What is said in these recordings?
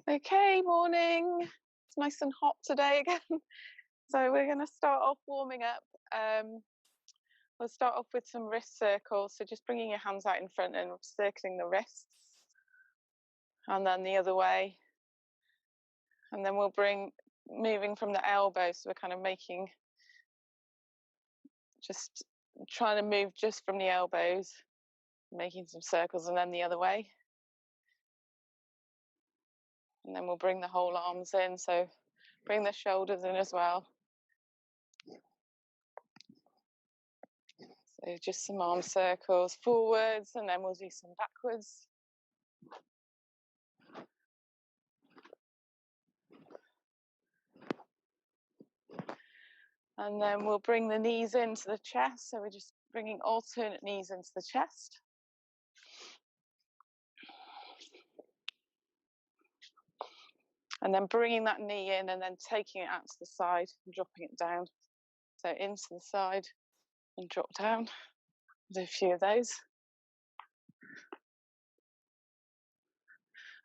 Okay, morning. It's nice and hot today again. So we're going to start off warming up. We'll start off with some wrist circles. So just bringing your hands out in front and circling the wrists. And then the other way. And then we'll moving from the elbows. So we're kind of just trying to move just from the elbows, making some circles, and then the other way. And then we'll bring the whole arms in. So bring the shoulders in as well. So just some arm circles forwards, and then we'll do some backwards. And then we'll bring the knees into the chest. So we're just bringing alternate knees into the chest. And then bringing that knee in and then taking it out to the side and dropping it down. So into the side and drop down. Do a few of those.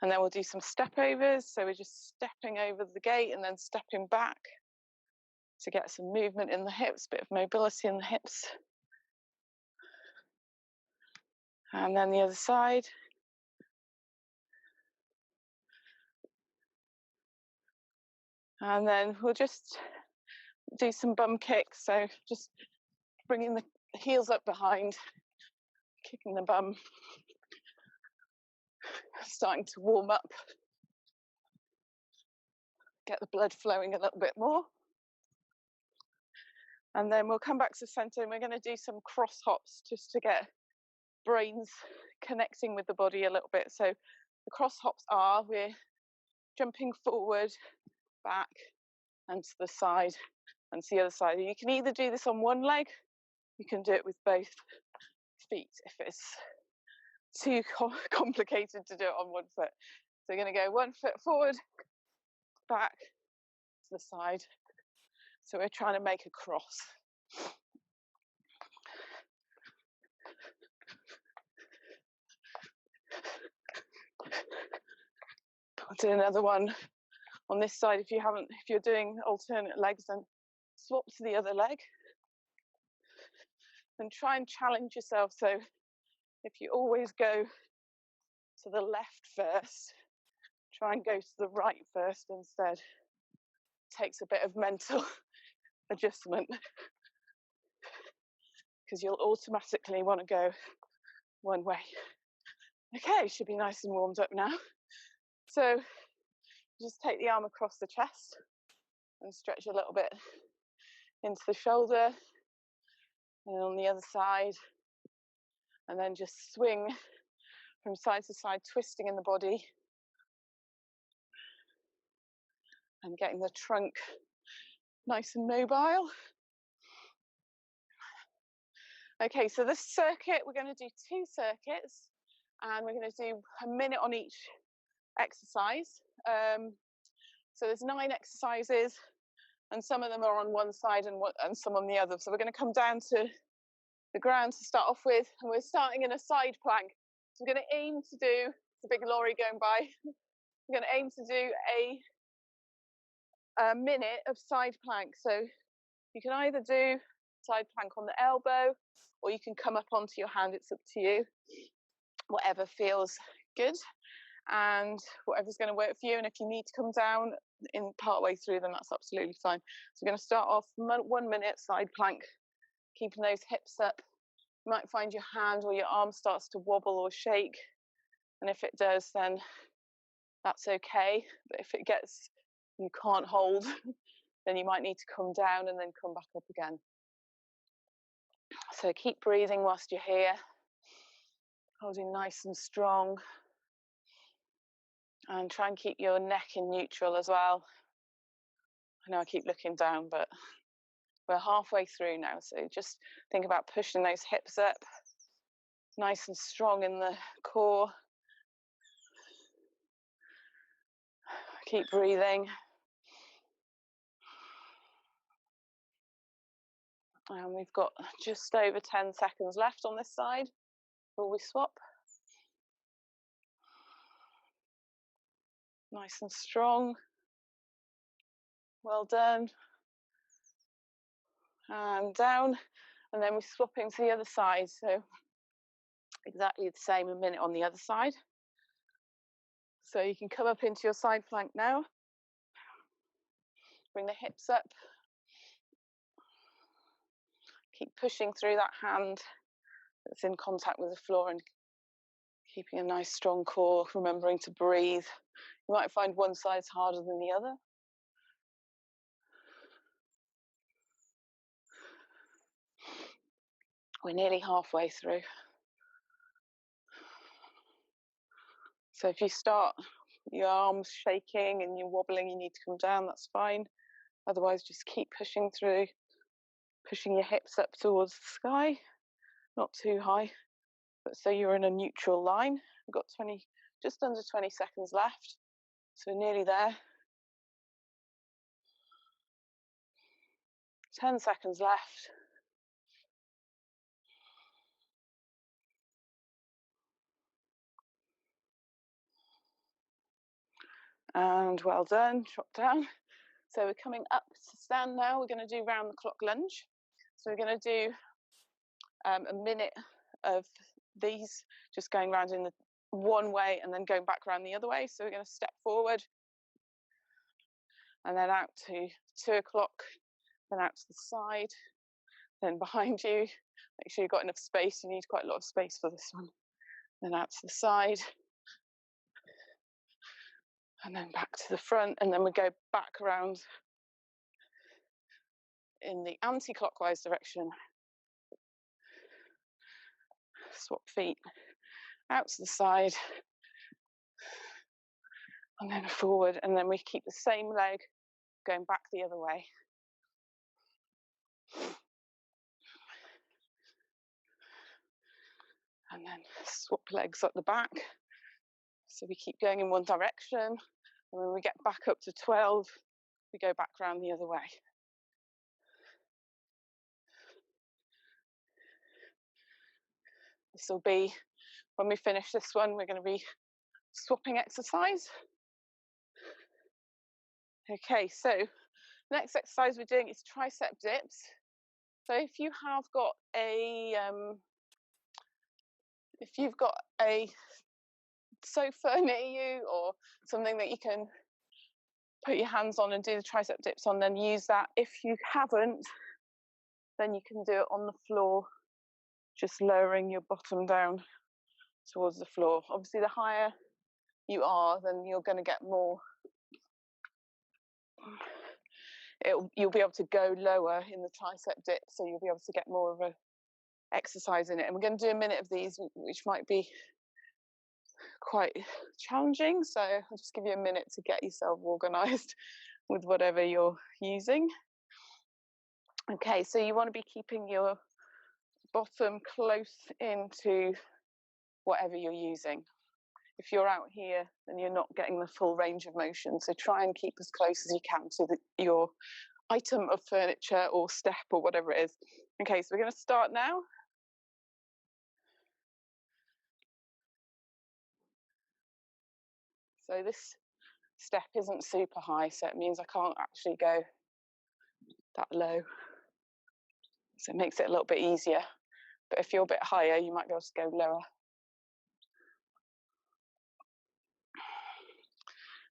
And then we'll do some step overs. So we're just stepping over the gate and then stepping back to get some movement in the hips, bit of mobility in the hips. And then the other side. And then we'll just do some bum kicks. So just bringing the heels up behind, kicking the bum, starting to warm up, get the blood flowing a little bit more. And then we'll come back to center and we're going to do some cross hops just to get brains connecting with the body a little bit. So the cross hops are, we're jumping forward, back, and to the side, and to the other side. You can either do this on one leg, you can do it with both feet if it's too complicated to do it on one foot. So we're going to go 1 foot forward, back, to the side. So we're trying to make a cross. I'll do another one on this side. If you're doing alternate legs, then swap to the other leg. And try and challenge yourself. So if you always go to the left first, try and go to the right first instead. It takes a bit of mental adjustment because you'll automatically want to go one way. Okay, should be nice and warmed up now. So just take the arm across the chest and stretch a little bit into the shoulder and on the other side, and then just swing from side to side, twisting in the body and getting the trunk nice and mobile. Okay, so this circuit, we're going to do 2 circuits and we're going to do a minute on each exercise. So there's 9 exercises and some of them are on one side and some on the other. So we're going to come down to the ground to start off with, and we're starting in a side plank. So we're going to aim to do, it's a big lorry going by, we're going to aim to do a minute of side plank. So you can either do side plank on the elbow or you can come up onto your hand, it's up to you, whatever feels good and whatever's going to work for you. And if you need to come down in part way through, then that's absolutely fine. So we're going to start off 1 minute side plank, keeping those hips up. You might find your hand or your arm starts to wobble or shake, and if it does, then that's okay. But if it gets you can't hold, then you might need to come down and then come back up again. So keep breathing whilst you're here, holding nice and strong, and try and keep your neck in neutral as well. I know I keep looking down, but we're halfway through now, so just think about pushing those hips up, nice and strong in the core. Keep breathing. And we've got just over 10 seconds left on this side before we swap. Nice and strong. Well done. And down. And then we're swapping to the other side. So exactly the same, a minute on the other side. So you can come up into your side plank now. Bring the hips up. Keep pushing through that hand that's in contact with the floor and keeping a nice strong core, remembering to breathe. You might find one side's harder than the other. We're nearly halfway through. So if you start your arms shaking and you're wobbling, you need to come down, that's fine. Otherwise, just keep pushing through, pushing your hips up towards the sky, not too high, but so you're in a neutral line. We've got just under 20 seconds left, so nearly there. 10 seconds left. And well done, drop down. So we're coming up to stand now. We're going to do round the clock lunge. So we're going to do a minute of these, just going round in the one way and then going back around the other way. So we're going to step forward and then out to 2 o'clock, then out to the side, then behind you. Make sure you've got enough space. You need quite a lot of space for this one. Then out to the side, and then back to the front, and then we go back around in the anti-clockwise direction. Swap feet, out to the side, and then forward, and then we keep the same leg going back the other way. And then swap legs at the back. So we keep going in one direction, and when we get back up to 12, we go back round the other way. This will be, when we finish this one, we're going to be swapping exercise. Okay, so next exercise we're doing is tricep dips. So if you've got a sofa near you or something that you can put your hands on and do the tricep dips on, then use that. If you haven't, then you can do it on the floor, just lowering your bottom down towards the floor. Obviously, the higher you are, then you're going to get more. You'll be able to go lower in the tricep dip, so you'll be able to get more of a exercise in it. And we're going to do a minute of these, which might be quite challenging, so I'll just give you a minute to get yourself organized with whatever you're using. Okay, so you want to be keeping your bottom close into whatever you're using. If you're out here, then you're not getting the full range of motion, so try and keep as close as you can to your item of furniture or step or whatever it is. Okay, so we're going to start now. So this step isn't super high, so it means I can't actually go that low. So it makes it a little bit easier. But if you're a bit higher, you might be able to go lower.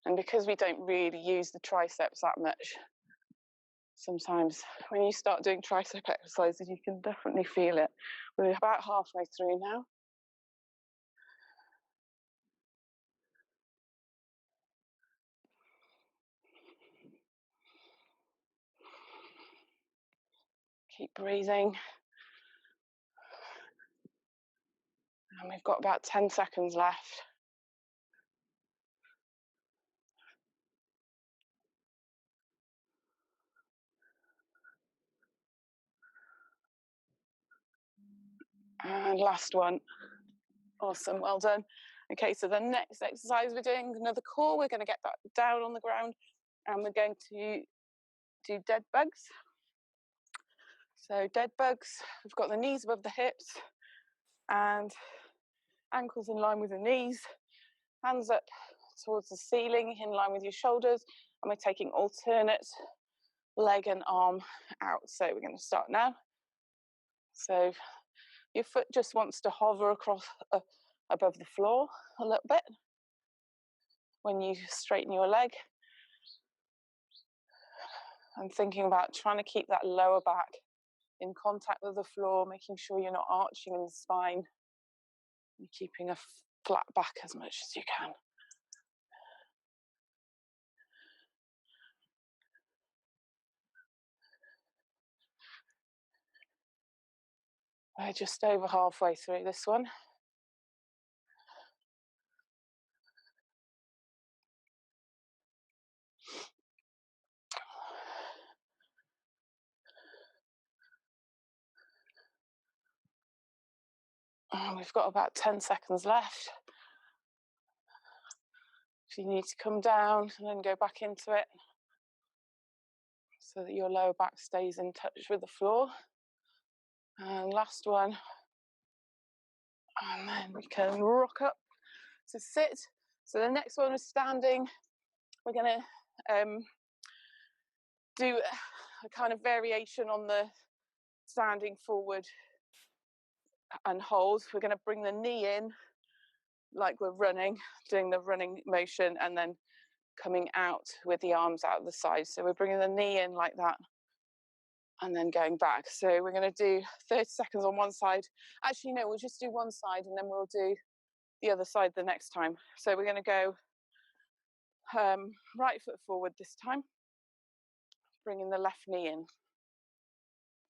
And because we don't really use the triceps that much, sometimes when you start doing tricep exercises, you can definitely feel it. We're about halfway through now. Keep breathing. And we've got about 10 seconds left. And last one. Awesome, well done. Okay, so the next exercise we're doing, another core. We're going to get that down on the ground, and we're going to do dead bugs. So dead bugs, we've got the knees above the hips and ankles in line with the knees, hands up towards the ceiling in line with your shoulders, and we're taking alternate leg and arm out. So we're going to start now. So your foot just wants to hover across above the floor a little bit when you straighten your leg, and thinking about trying to keep that lower back in contact with the floor, making sure you're not arching in the spine, and keeping a flat back as much as you can. We're just over halfway through this one. We've got about 10 seconds left. So you need to come down and then go back into it so that your lower back stays in touch with the floor. And last one. And then we can rock up to sit. So the next one is standing. We're going to do a kind of variation on the standing forward and hold. We're going to bring the knee in like we're running, doing the running motion, and then coming out with the arms out the side. So we're bringing the knee in like that and then going back. So we're going to do 30 seconds on one side. Actually, no, we'll just do one side and then we'll do the other side the next time. So we're going to go right foot forward this time, bringing the left knee in.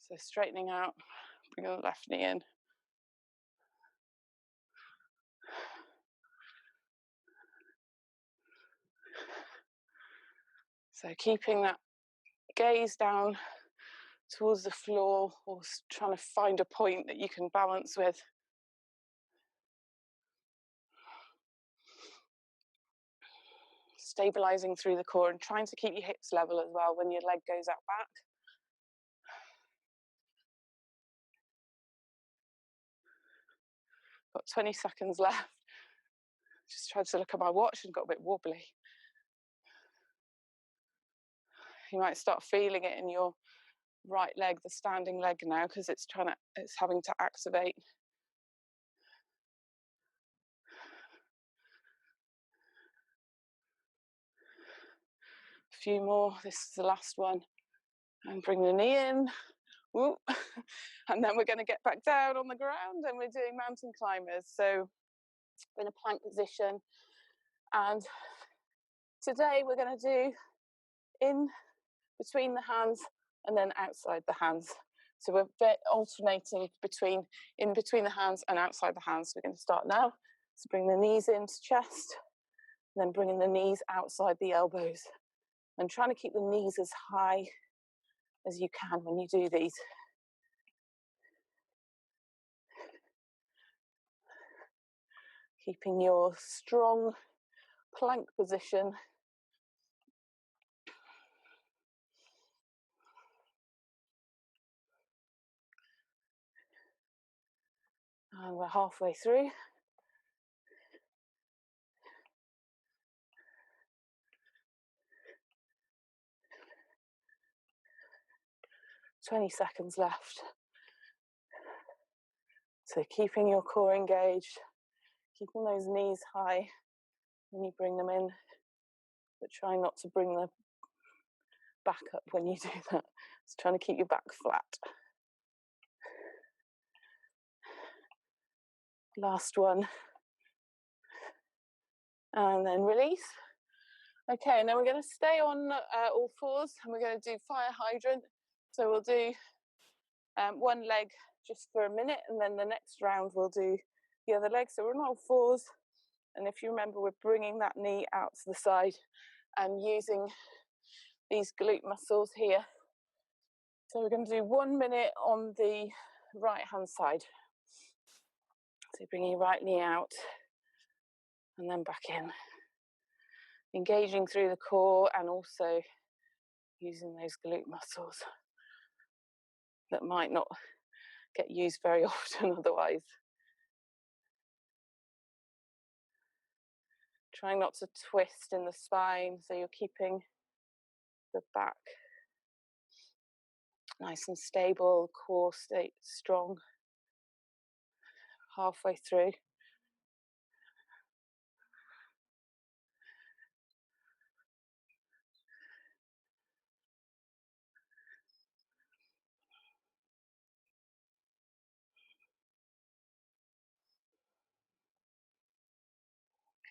So straightening out, bringing the left knee in. So keeping that gaze down towards the floor, or trying to find a point that you can balance with. Stabilizing through the core and trying to keep your hips level as well when your leg goes out back. Got 20 seconds left. Just tried to look at my watch and got a bit wobbly. You might start feeling it in your right leg, the standing leg now, because it's having to activate. A few more. This is the last one. And bring the knee in. Woo. And then we're going to get back down on the ground, and we're doing mountain climbers. So in a plank position. And today we're going to do in between the hands and then outside the hands. So we're alternating in between the hands and outside the hands. We're going to start now. So bring the knees into chest, and then bringing the knees outside the elbows, and trying to keep the knees as high as you can when you do these. Keeping your strong plank position. And we're halfway through. "20 seconds left. So keeping your core engaged, keeping those knees high when you bring them in, but trying not to bring the back up when you do that. It's trying to keep your back flat. Last one. And then release. Okay, and then we're going to stay on all fours, and we're going to do fire hydrant. So we'll do one leg just for a minute, and then the next round we'll do the other leg. So we're on all fours, and if you remember, we're bringing that knee out to the side and using these glute muscles here. So we're going to do 1 minute on the right hand side. So bringing your right knee out and then back in. Engaging through the core and also using those glute muscles that might not get used very often otherwise. Trying not to twist in the spine, so you're keeping the back nice and stable, core stay strong. Halfway through.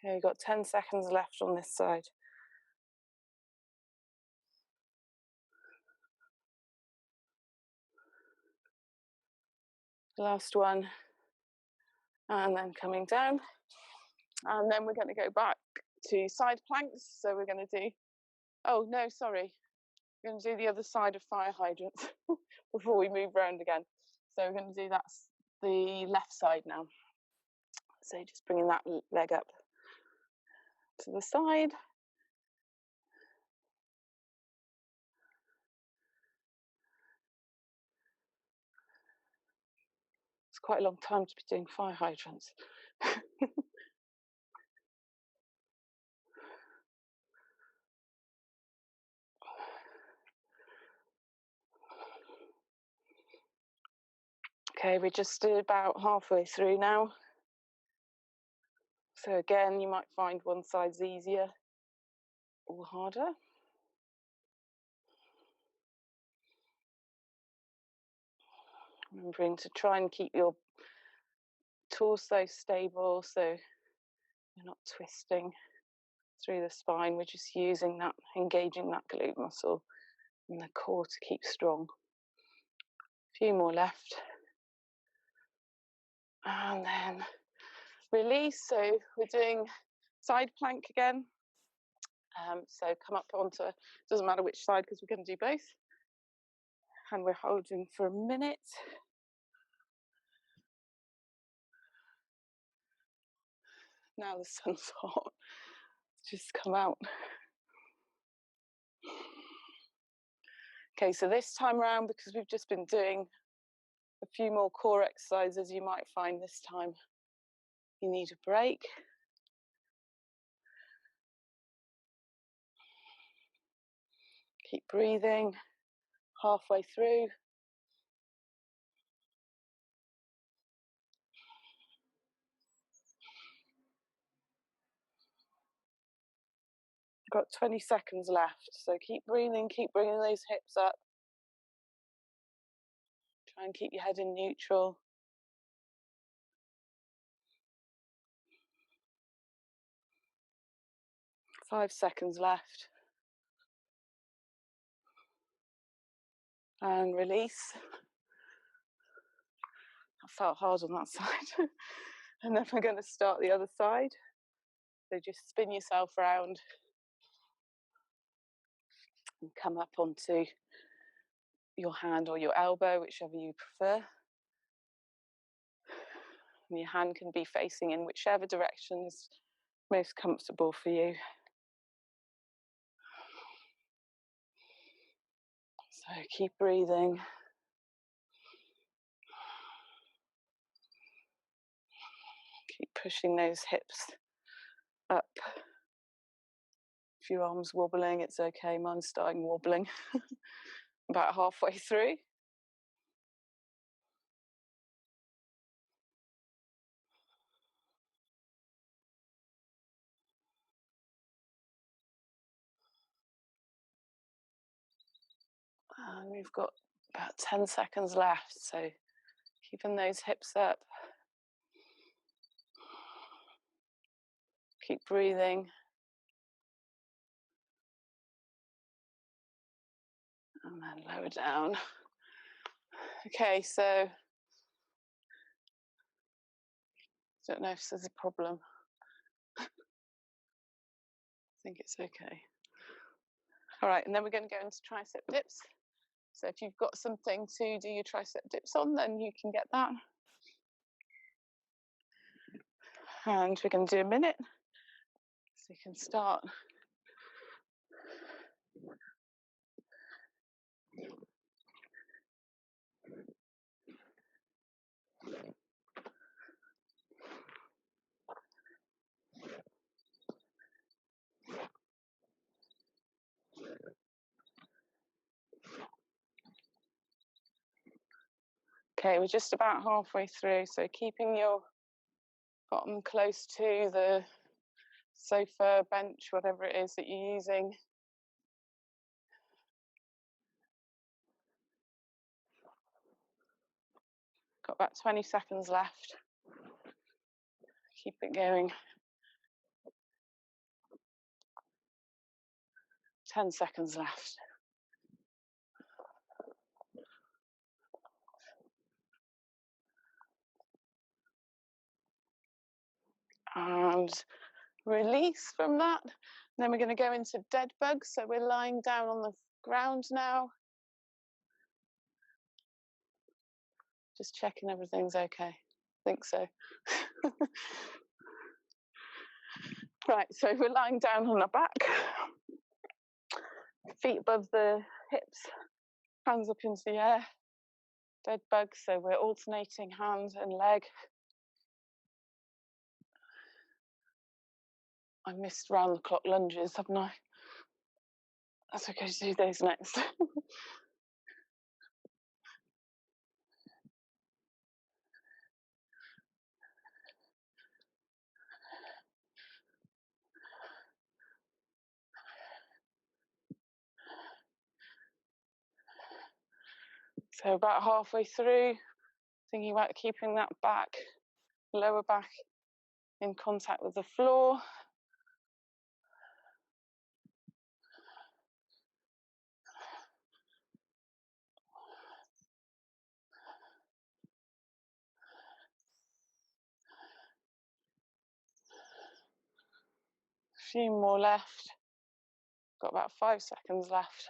Okay, you've got 10 seconds left on this side. Last one. And then coming down. And then we're going to go back to side planks. So we're going to do, oh no, sorry. We're going to do the other side of fire hydrants before we move around again. So we're going to do that, the left side now. So just bringing that leg up to the side. It's quite a long time to be doing fire hydrants. Okay, we're just about halfway through now. So again, you might find one side's easier or harder. Remembering to try and keep your torso stable, so you're not twisting through the spine. We're just using that, engaging that glute muscle and the core to keep strong. A few more left. And then release. So we're doing side plank again. So come up onto, doesn't matter which side because we're going to do both. And we're holding for a minute. Now the sun's hot. Just come out. Okay, so this time around, because we've just been doing a few more core exercises, you might find this time you need a break. Keep breathing halfway through. Got 20 seconds left, so keep breathing, keep bringing those hips up. Try and keep your head in neutral. Five seconds left. And release. I felt hard on that side. And then we're going to start the other side. So just spin yourself around and come up onto your hand or your elbow, whichever you prefer. And your hand can be facing in whichever direction is most comfortable for you. So keep breathing. Keep pushing those hips up. If your arm's wobbling, it's okay. Mine's starting wobbling. About halfway through. And we've got about 10 seconds left, so keeping those hips up. Keep breathing. And then lower down. Okay, so I don't know if there's a problem. I think it's okay. All right, and then we're going to go into tricep dips. So if you've got something to do your tricep dips on, then you can get that. And we're going to do a minute. So you can start. Okay, we're just about halfway through, so keeping your bottom close to the sofa, bench, whatever it is that you're using. Got about 20 seconds left. Keep it going. 10 seconds left. And release from that. And then we're going to go into dead bugs. So we're lying down on the ground now. Just checking everything's okay. I think so. Right, so we're lying down on our back. Feet above the hips, hands up into the air. Dead bug, so we're alternating hand and leg. I missed round the clock lunges, haven't I? That's okay to do those next. So about halfway through, thinking about keeping that back, lower back in contact with the floor. A few more left. Got about 5 seconds left.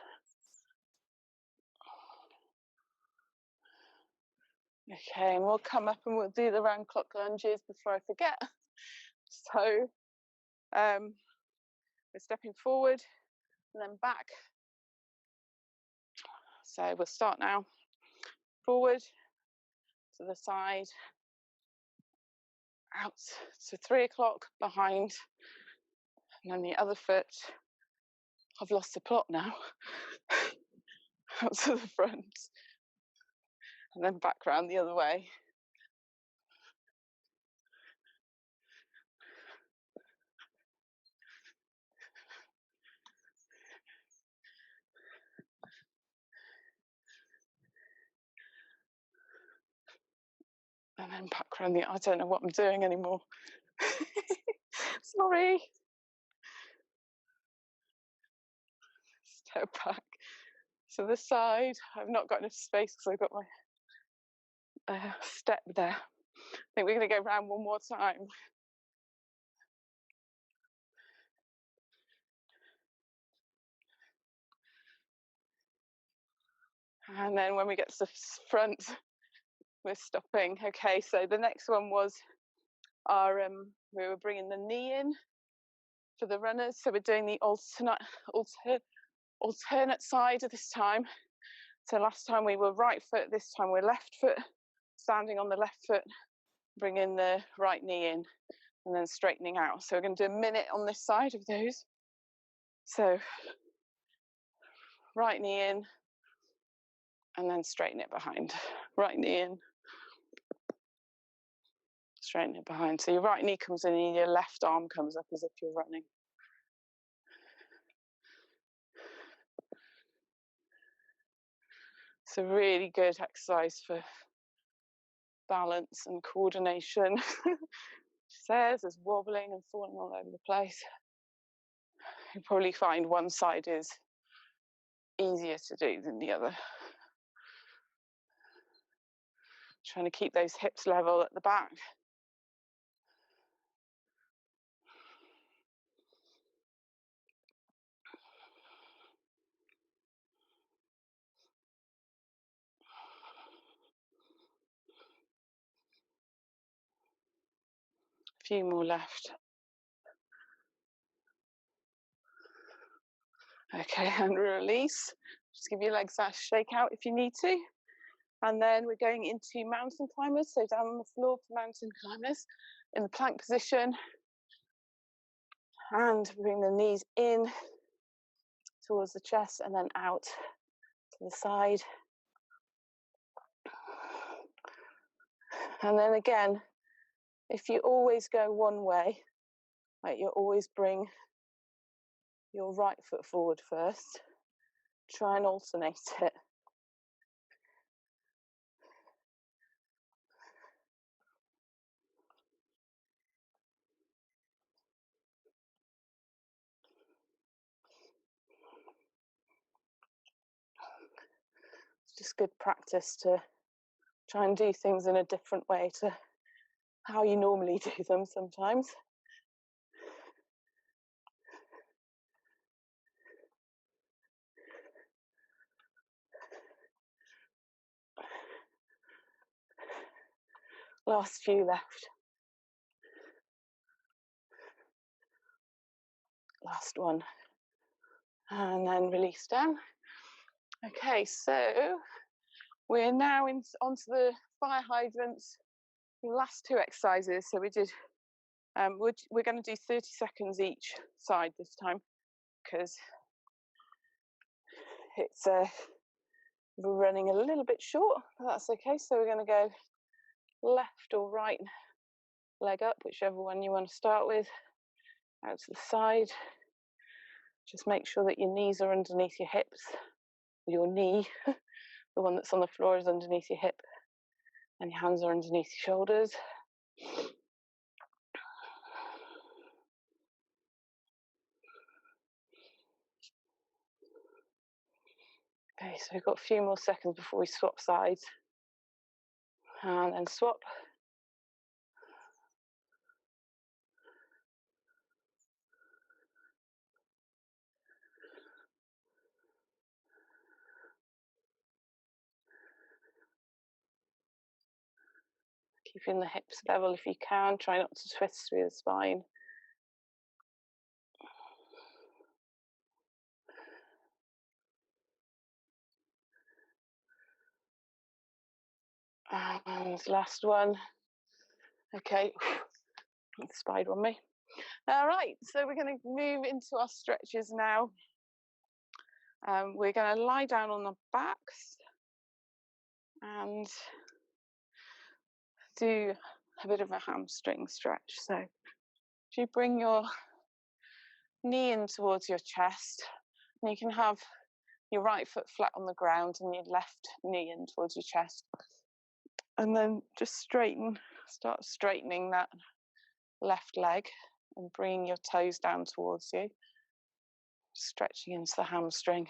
Okay, and we'll come up and we'll do the round clock lunges before I forget. So we're stepping forward and then back. So we'll start now. Forward, to the side, out to 3 o'clock, behind, and then the other foot. I've lost the plot now. Out to the front, and then back round the other way. And then back round the, I don't know what I'm doing anymore. Sorry. Step back to the side. I've not got enough space because I've got my step there. I think we're going to go round one more time. And then when we get to the front, we're stopping. Okay, so the next one was our, we were bringing the knee in for the runners. So we're doing the alternate side of this time. So last time we were right foot, this time we're left foot, standing on the left foot, bringing the right knee in, and then straightening out. So we're going to do a minute on this side of those. So right knee in, and then straighten it behind. Right knee in, straighten it behind. So your right knee comes in and your left arm comes up as if you're running. It's a really good exercise for balance and coordination. Says there's wobbling and falling all over the place. You probably find one side is easier to do than the other. Trying to keep those hips level at the back. A few more left. Okay, and release. Just give your legs a shake out if you need to. And then we're going into mountain climbers. So down on the floor for mountain climbers in the plank position. And bring the knees in towards the chest and then out to the side. And then again, if you always go one way, like you always bring your right foot forward first, try and alternate it. It's just good practice to try and do things in a different way to how you normally do them sometimes. Last few left. Last one. And then release down. Okay, so we're now onto the fire hydrants. The last two exercises. So we did, we're going to do 30 seconds each side this time, because it's we're running a little bit short, but that's okay. So we're going to go left or right leg up, whichever one you want to start with, out to the side. Just make sure that your knees are underneath your hips. Your knee, the one that's on the floor, is underneath your hip, and your hands are underneath your shoulders. Okay, so we've got a few more seconds before we swap sides. And then swap. Keeping the hips level if you can. Try not to twist through the spine. And last one. Okay, the spider on me. All right, so we're going to move into our stretches now. We're going to lie down on the backs and do a bit of a hamstring stretch. So if you bring your knee in towards your chest, and you can have your right foot flat on the ground and your left knee in towards your chest, and then just start straightening that left leg and bringing your toes down towards you, stretching into the hamstring.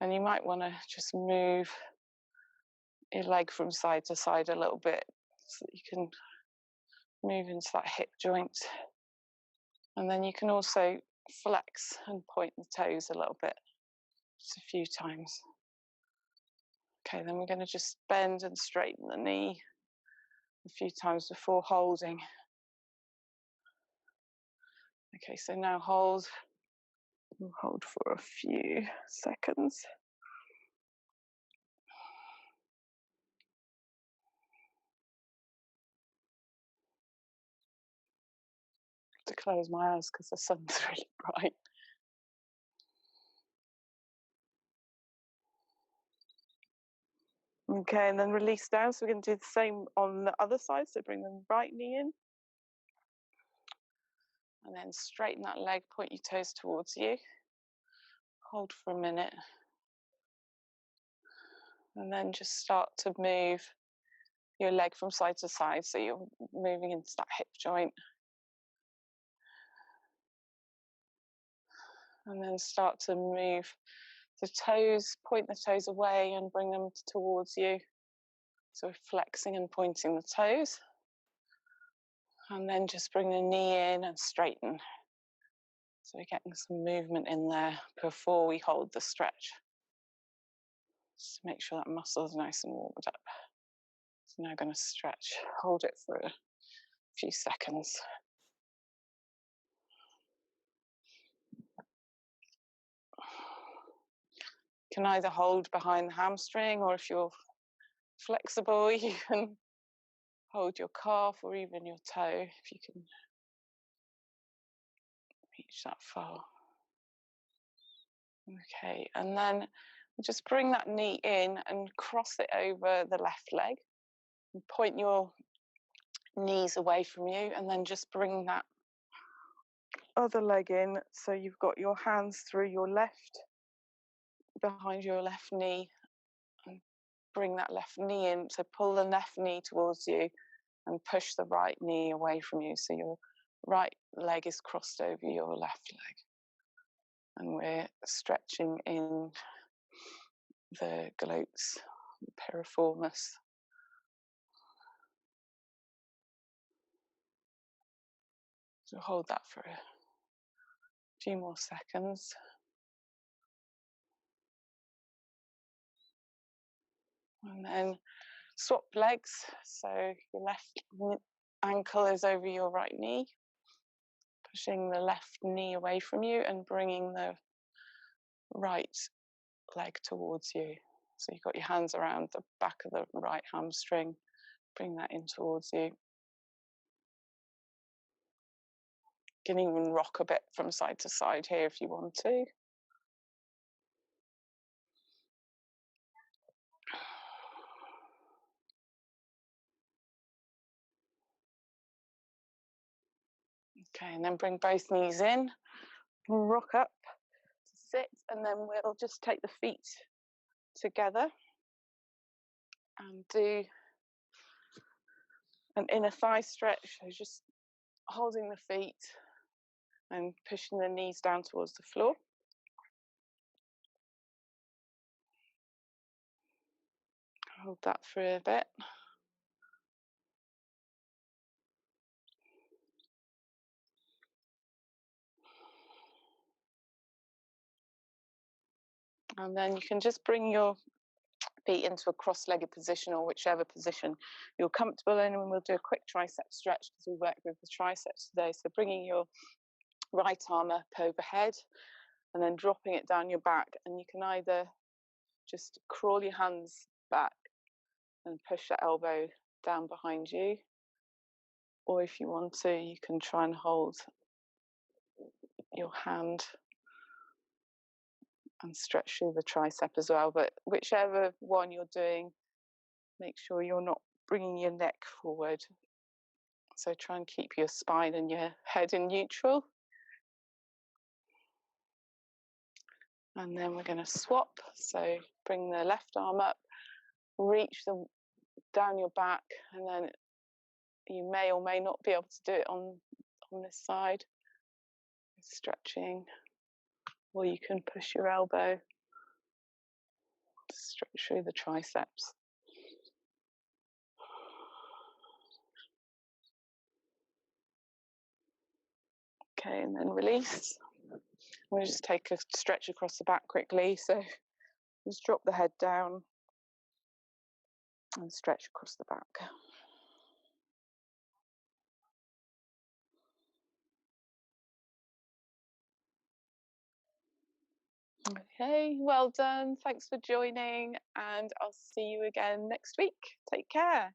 And you might want to just move your leg from side to side a little bit so that you can move into that hip joint. And then you can also flex and point the toes a little bit, just a few times. Okay, then we're going to just bend and straighten the knee a few times before holding. Okay, so now hold. We'll hold for a few seconds. To close my eyes because the sun's really bright. Okay, and then release down. So we're going to do the same on the other side. So bring the right knee in. And then straighten that leg, point your toes towards you. Hold for a minute. And then just start to move your leg from side to side. So you're moving into that hip joint. And then start to move the toes, point the toes away and bring them towards you. So flexing and pointing the toes. And then just bring the knee in and straighten. So we're getting some movement in there before we hold the stretch. Just to make sure that muscle is nice and warmed up. So now I'm going to stretch, hold it for a few seconds. You can either hold behind the hamstring, or if you're flexible, you can hold your calf or even your toe if you can reach that far. Okay, and then Just bring that knee in and cross it over the left leg. And point your knees away from you, and then just bring that other leg in, so you've got your hands through your left, behind your left knee, and bring that left knee in. So pull the left knee towards you and push the right knee away from you, so your right leg is crossed over your left leg. And we're stretching in the glutes, the piriformis. So hold that for a few more seconds. And then swap legs. So your left ankle is over your right knee, pushing the left knee away from you and bringing the right leg towards you. So you've got your hands around the back of the right hamstring. Bring that in towards you. You can even rock a bit from side to side here if you want to. Okay, and then bring both knees in, rock up to sit, and then we'll just take the feet together and do an inner thigh stretch. So just holding the feet and pushing the knees down towards the floor. Hold that for a bit. And then you can just bring your feet into a cross-legged position, or whichever position you're comfortable in, and we'll do a quick tricep stretch because we worked with the triceps today. So bringing your right arm up overhead and then dropping it down your back, and you can either just crawl your hands back and push the elbow down behind you, or if you want to, you can try and hold your hand and stretch through the tricep as well. But whichever one you're doing, make sure you're not bringing your neck forward. So try and keep your spine and your head in neutral. And then we're going to swap. So bring the left arm up, reach down your back, and then you may or may not be able to do it on this side. Stretching, or you can push your elbow to stretch through the triceps. Okay, and then release. We'll just take a stretch across the back quickly. So just drop the head down and stretch across the back. Okay, well done. Thanks for joining, and I'll see you again next week. Take care.